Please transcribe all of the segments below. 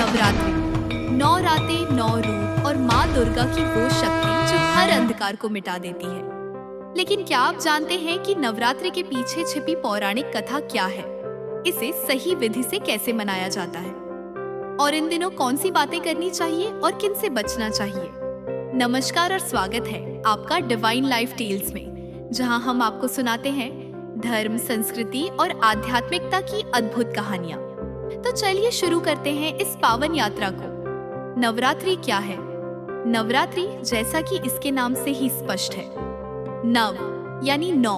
नवरात्रि 9 रातें 9 रूप और माँ दुर्गा की वो शक्ति जो हर अंधकार को मिटा देती है। लेकिन क्या आप जानते हैं कि नवरात्रि के पीछे छिपी पौराणिक कथा क्या है? इसे सही विधि से कैसे मनाया जाता है और इन दिनों कौन सी बातें करनी चाहिए और किन से बचना चाहिए? नमस्कार और स्वागत है आपका डिवाइन लाइफ टेल्स में, जहां हम आपको सुनाते हैं धर्म, संस्कृति और आध्यात्मिकता की अद्भुत कहानियां। तो चलिए शुरू करते हैं इस पावन यात्रा को। नवरात्रि क्या है? नवरात्रि जैसा कि इसके नाम से ही स्पष्ट है, नव यानी 9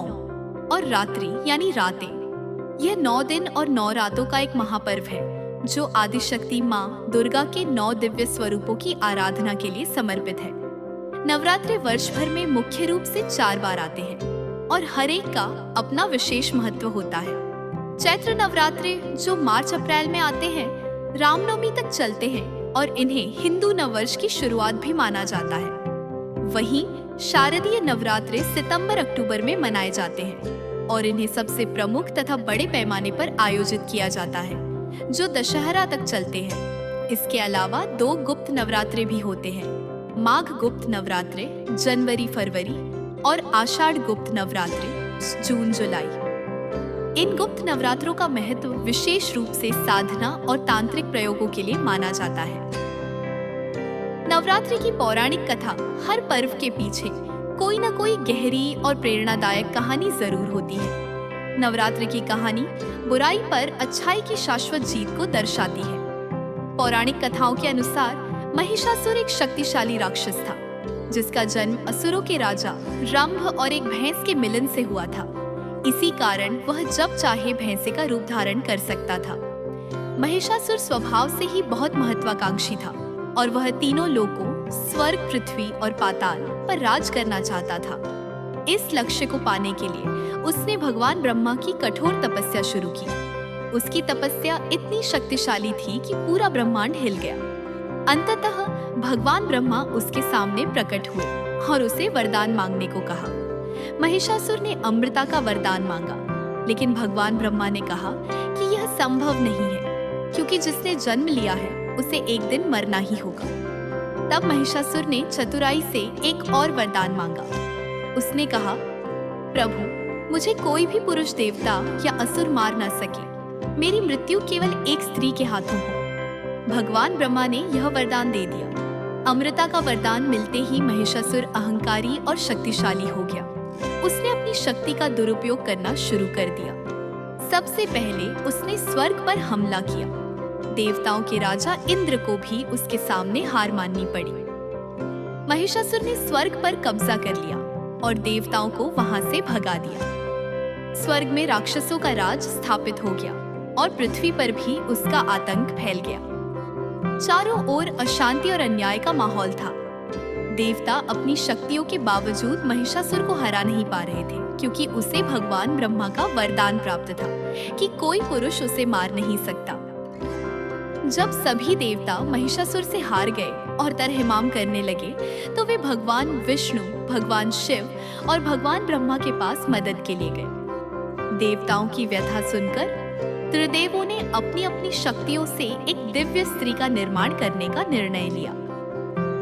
और रात्रि यानी रातें। यह 9 दिन और 9 रातों का एक महापर्व है जो आदिशक्ति माँ दुर्गा के 9 दिव्य स्वरूपों की आराधना के लिए समर्पित है। नवरात्रि वर्ष भर में मुख्य रूप से 4 बार आते हैं और हर एक का अपना विशेष महत्व होता है। चैत्र नवरात्रि जो मार्च अप्रैल में आते हैं, रामनवमी तक चलते हैं और इन्हें हिंदू नववर्ष की शुरुआत भी माना जाता है। वहीं शारदीय नवरात्रि सितंबर अक्टूबर में मनाए जाते हैं और इन्हें सबसे प्रमुख तथा बड़े पैमाने पर आयोजित किया जाता है जो दशहरा तक चलते हैं। इसके अलावा 2 गुप्त नवरात्रे भी होते हैं, माघ गुप्त नवरात्रे जनवरी फरवरी और आषाढ़ गुप्त नवरात्रि जून जुलाई। इन गुप्त नवरात्रों का महत्व विशेष रूप से साधना और तांत्रिक प्रयोगों के लिए माना जाता है। नवरात्रि की पौराणिक कथा, हर पर्व के पीछे कोई न कोई गहरी और प्रेरणादायक कहानी जरूर होती है। नवरात्रि की कहानी बुराई पर अच्छाई की शाश्वत जीत को दर्शाती है। पौराणिक कथाओं के अनुसार महिषासुर एक शक्तिशाली राक्षस था जिसका जन्म असुरों के राजा रंभ और एक भैंस के मिलन से हुआ था। इसी कारण वह जब चाहे भैंसे का रूप धारण कर सकता था। महिषासुर स्वभाव से ही बहुत महत्वाकांक्षी था और वह तीनों लोकों स्वर्ग, पृथ्वी और पाताल पर राज करना चाहता था। इस लक्ष्य को पाने के लिए उसने भगवान ब्रह्मा की कठोर तपस्या शुरू की। उसकी तपस्या इतनी शक्तिशाली थी कि पूरा ब्रह्मांड हिल गया। अंततः भगवान ब्रह्मा उसके सामने प्रकट हुए और उसे वरदान मांगने को कहा। महिषासुर ने अमृता का वरदान मांगा, लेकिन भगवान ब्रह्मा ने कहा कि यह संभव नहीं है क्योंकि जिसने जन्म लिया है उसे एक दिन मरना ही होगा। तब महिषासुर ने चतुराई से एक और वरदान मांगा। उसने कहा, प्रभु, मुझे कोई भी पुरुष देवता या असुर मार न सके। मेरी मृत्यु केवल एक स्त्री के हाथों हो। भगवान ब्रह्मा ने यह वरदान दे दिया। अमृता का वरदान मिलते ही महिषासुर अहंकारी और शक्तिशाली हो गया। उसने अपनी शक्ति का दुरुपयोग करना शुरू कर दिया। सबसे पहले उसने स्वर्ग पर हमला किया। देवताओं के राजा इंद्र को भी उसके सामने हार माननी पड़ी। महिषासुर ने स्वर्ग पर कब्जा कर लिया और देवताओं को वहां से भगा दिया। स्वर्ग में राक्षसों का राज स्थापित हो गया और पृथ्वी पर भी उसका आतंक फैल गया। चारों ओर अशांति और अन्याय का माहौल था। देवता अपनी शक्तियों के बावजूद महिषासुर को हरा नहीं पा रहे थे क्योंकि उसे भगवान ब्रह्मा का वरदान प्राप्त था कि कोई पुरुष उसे मार नहीं सकता। जब सभी देवता महिषासुर से हार गए और तरहमाम करने लगे तो वे भगवान विष्णु, भगवान शिव और भगवान ब्रह्मा के पास मदद के लिए गए। देवताओं की व्यथा सुनकर त्रिदेवों ने अपनी अपनी शक्तियों से एक दिव्य स्त्री का निर्माण करने का निर्णय लिया।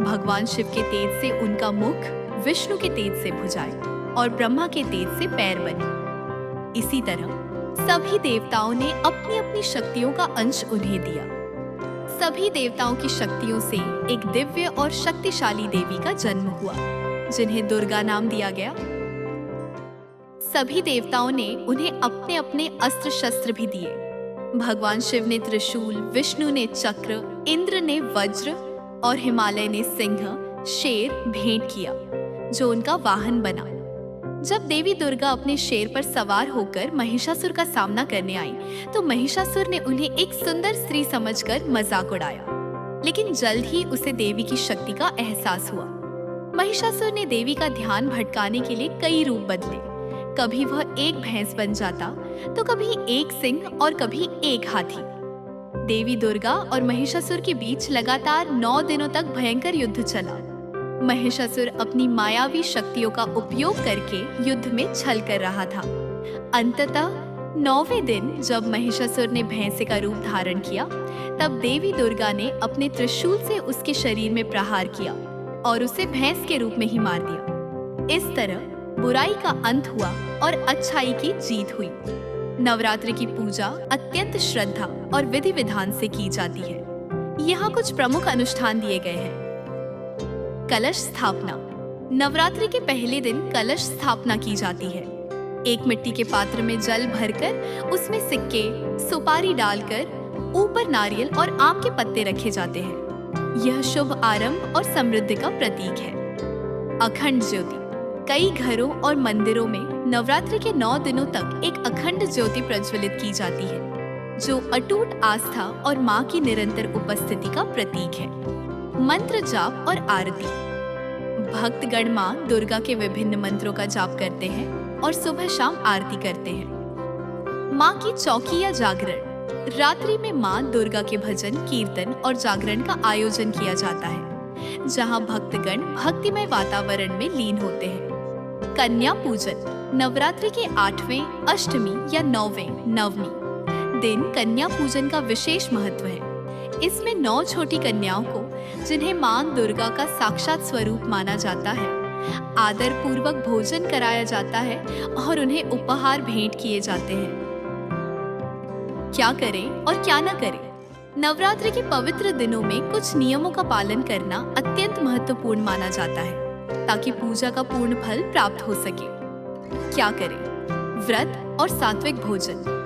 भगवान शिव के तेज से उनका मुख, विष्णु के तेज से भुजाएं और ब्रह्मा के तेज से पैर बने। इसी तरह सभी देवताओं ने अपनी अपनी शक्तियों का अंश उन्हें दिया। सभी देवताओं की शक्तियों से एक दिव्य और शक्तिशाली देवी का जन्म हुआ जिन्हें दुर्गा नाम दिया गया। सभी देवताओं ने उन्हें अपने अपने अस्त्र शस्त्र भी दिए। भगवान शिव ने त्रिशूल, विष्णु ने चक्र, इंद्र ने वज्र और हिमालय ने सिंह, शेर भेंट किया जो उनका वाहन बना। जब देवी दुर्गा अपने शेर पर सवार होकर महिषासुर का सामना करने आई तो महिषासुर ने उन्हें एक सुंदर स्त्री समझकर मजाक उड़ाया, लेकिन जल्द ही उसे देवी की शक्ति का एहसास हुआ। महिषासुर ने देवी का ध्यान भटकाने के लिए कई रूप बदले। कभी वह एक भैंस बन जाता तो कभी एक सिंह और कभी एक हाथी। देवी दुर्गा और महिषासुर के बीच लगातार 9 दिनों तक भयंकर युद्ध चला। महिषासुर अपनी मायावी शक्तियों का उपयोग करके युद्ध में छल कर रहा था। अंततः 9वें दिन जब महिषासुर ने भैंसे का रूप धारण किया, तब देवी दुर्गा ने अपने त्रिशूल से उसके शरीर में प्रहार किया और उसे भैंस के रूप में ही मार दिया। इस तरह बुराई का अंत हुआ और अच्छाई की जीत हुई। नवरात्रि की पूजा अत्यंत श्रद्धा और विधि विधान से की जाती है। यहाँ कुछ प्रमुख अनुष्ठान दिए गए हैं। कलश स्थापना। नवरात्रि के पहले दिन कलश स्थापना की जाती है। एक मिट्टी के पात्र में जल भरकर उसमें सिक्के, सुपारी डालकर ऊपर नारियल और आम के पत्ते रखे जाते हैं। यह शुभ आरंभ और समृद्धि का प्रतीक है। अखंड ज्योति। कई घरों और मंदिरों में नवरात्रि के 9 दिनों तक एक अखंड ज्योति प्रज्वलित की जाती है, जो अटूट आस्था और मां की निरंतर उपस्थिति का प्रतीक है। मंत्र जाप और आरती। भक्तगण मां दुर्गा के विभिन्न मंत्रों का जाप करते हैं और सुबह शाम आरती करते हैं। मां की चौकी या जागरण। रात्रि में मां दुर्गा के भजन, कीर्तन और जागरण का आयोजन किया जाता है, जहां भक्तगण भक्तिमय वातावरण में लीन होते हैं। कन्या पूजन। नवरात्रि के 8वें, अष्टमी या 9वें, नवमी दिन कन्या पूजन का विशेष महत्व है। इसमें 9 छोटी कन्याओं को, जिन्हें मां दुर्गा का साक्षात स्वरूप माना जाता है, आदर पूर्वक भोजन कराया जाता है और उन्हें उपहार भेंट किए जाते हैं। क्या करें और क्या न करें? नवरात्रि के पवित्र दिनों में कुछ नियमों का पालन करना अत्यंत महत्वपूर्ण माना जाता है, ताकि पूजा का पूर्ण फल प्राप्त हो सके। क्या करें? व्रत और सात्विक भोजन।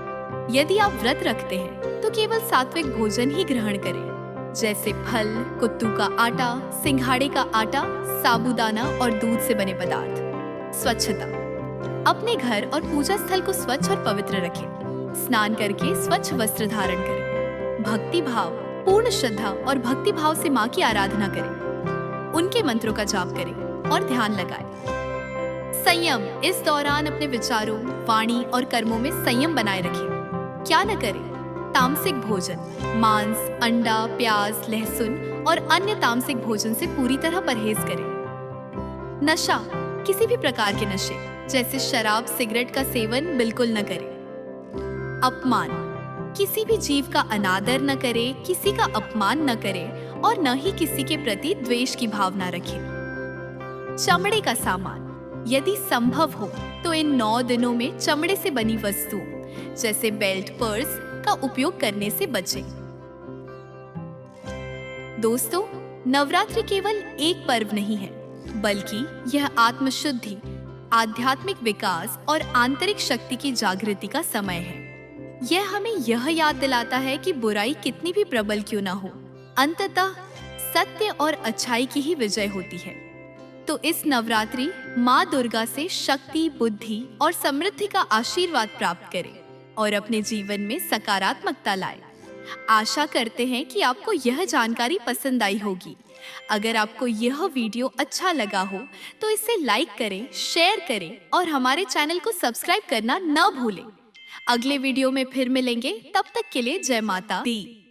यदि आप व्रत रखते हैं तो केवल सात्विक भोजन ही ग्रहण करें, जैसे फल, कुत्तू का आटा, सिंघाड़े का आटा, साबूदाना और दूध से बने पदार्थ। स्वच्छता। अपने घर और पूजा स्थल को स्वच्छ और पवित्र रखें। स्नान करके स्वच्छ वस्त्र धारण करें। भक्ति भाव। पूर्ण श्रद्धा और भक्ति भाव से मां की आराधना करें। उनके मंत्रों का जाप करें और ध्यान लगाएं। संयम। इस दौरान अपने विचारों, वाणी और कर्मों में संयम बनाए रखें। क्या न करें? तामसिक भोजन। मांस, अंडा, प्याज, लहसुन और अन्य तामसिक भोजन से पूरी तरह परहेज करें। नशा। किसी भी प्रकार के नशे, जैसे शराब, सिगरेट का सेवन बिल्कुल न करें। अपमान। किसी भी जीव का अनादर न करें, किसी का अपमान न करें और न ही किसी के प्रति द्वेष की भावना रखें। चमड़े का सामान। यदि संभव हो तो इन 9 दिनों में चमड़े से बनी वस्तुओं, जैसे बेल्ट, पर्स का उपयोग करने से बचें। दोस्तों, नवरात्रि केवल एक पर्व नहीं है, बल्कि यह आत्मशुद्धि, आध्यात्मिक विकास और आंतरिक शक्ति की जागृति का समय है। यह हमें यह याद दिलाता है कि बुराई कितनी भी प्रबल क्यों ना हो, अंततः सत्य और अच्छाई की ही विजय होती है। तो इस नवरात्रि माँ दुर्गा से शक्ति, बुद्धि और समृद्धि का आशीर्वाद प्राप्त करें और अपने जीवन में सकारात्मकता लाएं। आशा करते हैं कि आपको यह जानकारी पसंद आई होगी। अगर आपको यह वीडियो अच्छा लगा हो तो इसे लाइक करें, शेयर करें और हमारे चैनल को सब्सक्राइब करना न भूलें। अगले वीडियो में फिर मिलेंगे, तब तक के लिए जय माता दी।